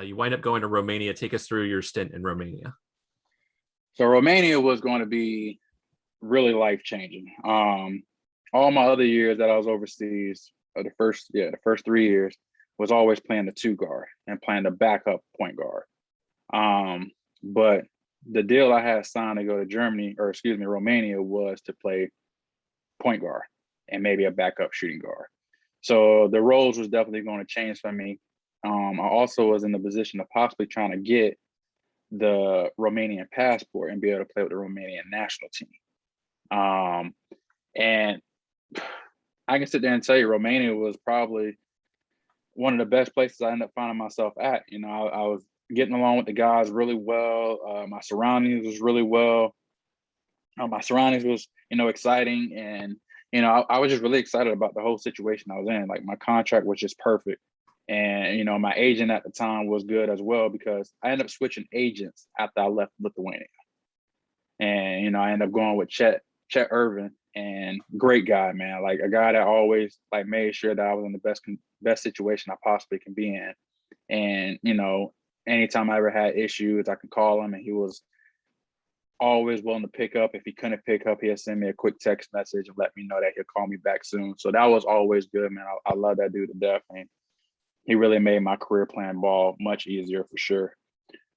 You wind up going to Romania. Take us through your stint in Romania. So Romania was going to be really life changing. All my other years that I was overseas, the first 3 years was always playing the two guard and playing the backup point guard. But the deal I had signed to go to Romania was to play point guard and maybe a backup shooting guard. So the roles was definitely going to change for me. I also was in the position of possibly trying to get the Romanian passport and be able to play with the Romanian national team. And I can sit there and tell you Romania was probably one of the best places I ended up finding myself at. You know, I was getting along with the guys really well. My surroundings was really well. My surroundings was, exciting. And, I was just really excited about the whole situation I was in. Like my contract was just perfect. And, my agent at the time was good as well because I ended up switching agents after I left Lithuania. And, I ended up going with Chet Irvin, and great guy, man. Like a guy that always like made sure that I was in the best situation I possibly can be in. And, anytime I ever had issues, I could call him and he was always willing to pick up. If he couldn't pick up, he'd send me a quick text message and let me know that he'll call me back soon. So that was always good, man. I love that dude to death. And he really made my career playing ball much easier for sure.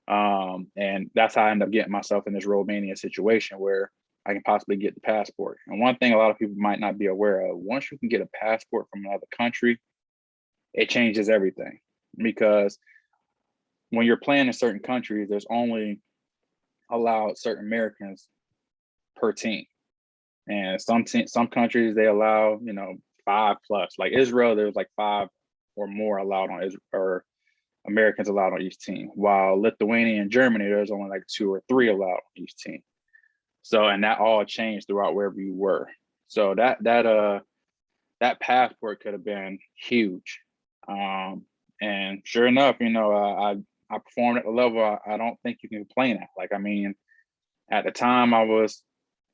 And that's how I ended up getting myself in this Romania situation where I can possibly get the passport. And one thing a lot of people might not be aware of, once you can get a passport from another country, it changes everything. Because when you're playing in certain countries, there's only allowed certain Americans per team. And some countries, they allow, 5+. Like Israel, there's like 5 or more allowed on Israel, or Americans allowed on each team. While Lithuania and Germany, there's only like 2 or 3 allowed on each team. So, and that all changed throughout wherever you were. So that passport could have been huge. And sure enough, I performed at the level I don't think you can complain at. Like, I mean, at the time I was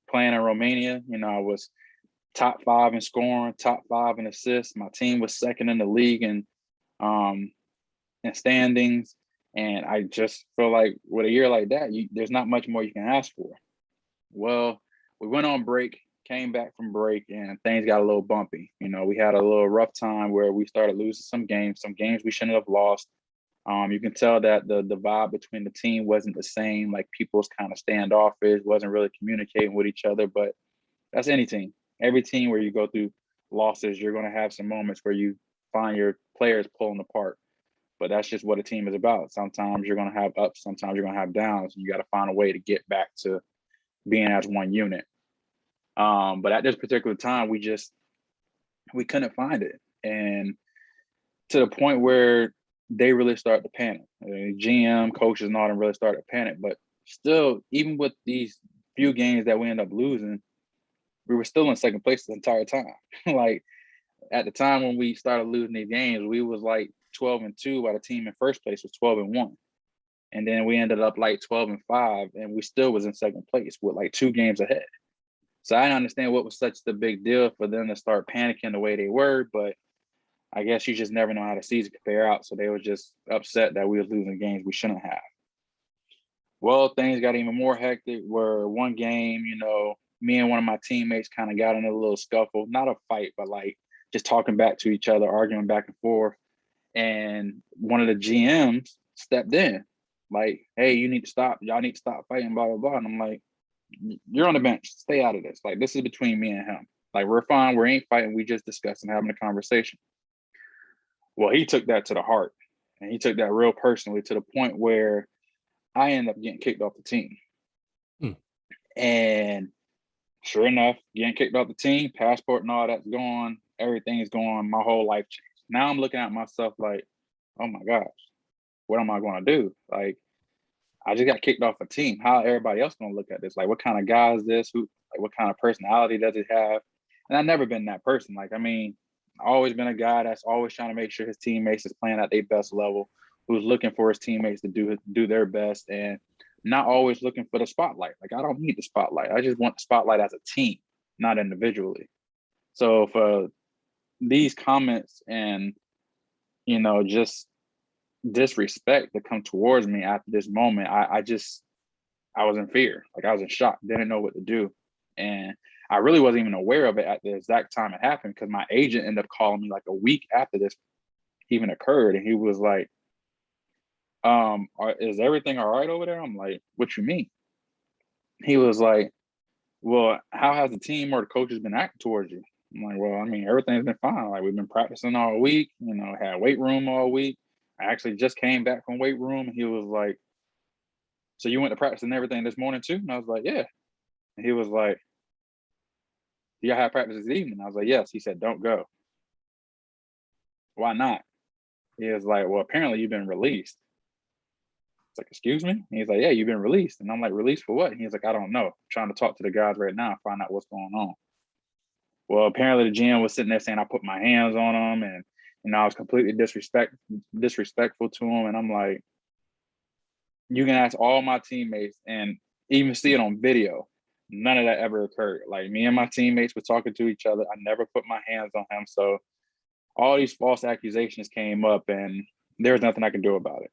playing in Romania, I was top 5 in scoring, top 5 in assists. My team was second in the league in standings. And I just feel like with a year like that, there's not much more you can ask for. Well, we went on break, came back from break, and things got a little bumpy. We had a little rough time where we started losing some games we shouldn't have lost. You can tell that the vibe between the team wasn't the same. Like people was kind of standoffish, wasn't really communicating with each other. But that's any team. Every team where you go through losses, you're going to have some moments where you find your players pulling apart. But that's just what a team is about. Sometimes you're going to have ups, sometimes you're going to have downs, and you got to find a way to get back to being as one unit. But at this particular time, we couldn't find it. And to the point where they really started to panic. GM, coaches, and all them really started to panic. But still, even with these few games that we ended up losing, we were still in second place the entire time. Like at the time when we started losing these games, we was like 12-2, while the team in first place was 12-1. And then we ended up like 12-5, and we still was in second place with like 2 games ahead. So I didn't understand what was such the big deal for them to start panicking the way they were, but I guess you just never know how the season could play out. So they were just upset that we were losing games we shouldn't have. Well, things got even more hectic where one game, me and one of my teammates kind of got in a little scuffle, not a fight, but like just talking back to each other, arguing back and forth. And one of the GMs stepped in like, hey, you need to stop. Y'all need to stop fighting, blah, blah, blah. And I'm like, you're on the bench. Stay out of this. Like, this is between me and him. Like, we're fine. We ain't fighting. We just discussing, having a conversation. Well, he took that to the heart, and he took that real personally to the point where I ended up getting kicked off the team. And sure enough, getting kicked off the team, passport and all that's gone. Everything is gone. My whole life changed. Now I'm looking at myself like, oh my gosh, what am I going to do? Like, I just got kicked off a team. How everybody else going to look at this? Like, what kind of guy is this? What kind of personality does it have? And I've never been that person. Like, I mean, I've always been a guy that's always trying to make sure his teammates is playing at their best level, who's looking for his teammates to do their best, and not always looking for the spotlight. Like, I don't need the spotlight. I just want the spotlight as a team, not individually. So for these comments and, just disrespect to come towards me after this moment, I was in fear. Like I was in shock, didn't know what to do. And I really wasn't even aware of it at the exact time it happened because my agent ended up calling me like a week after this even occurred. And he was like, is everything all right over there? I'm like, what you mean? He was like, well, how has the team or the coaches been acting towards you? I'm like, well, I mean, everything's been fine. Like we've been practicing all week, had weight room all week. I actually just came back from weight room and he was like, so you went to practice and everything this morning too? And I was like, yeah. And he was like, do y'all have practice this evening? I was like, yes. He said, don't go. Why not? He was like, well, apparently you've been released. It's like, excuse me? And he's like, yeah, you've been released. And I'm like, released for what? And he's like, I don't know. I'm trying to talk to the guys right now and find out what's going on. Well, apparently the GM was sitting there saying I put my hands on him and I was completely disrespectful to him. And I'm like, you can ask all my teammates and even see it on video. None of that ever occurred. Like me and my teammates were talking to each other. I never put my hands on him. So all these false accusations came up and there was nothing I could do about it.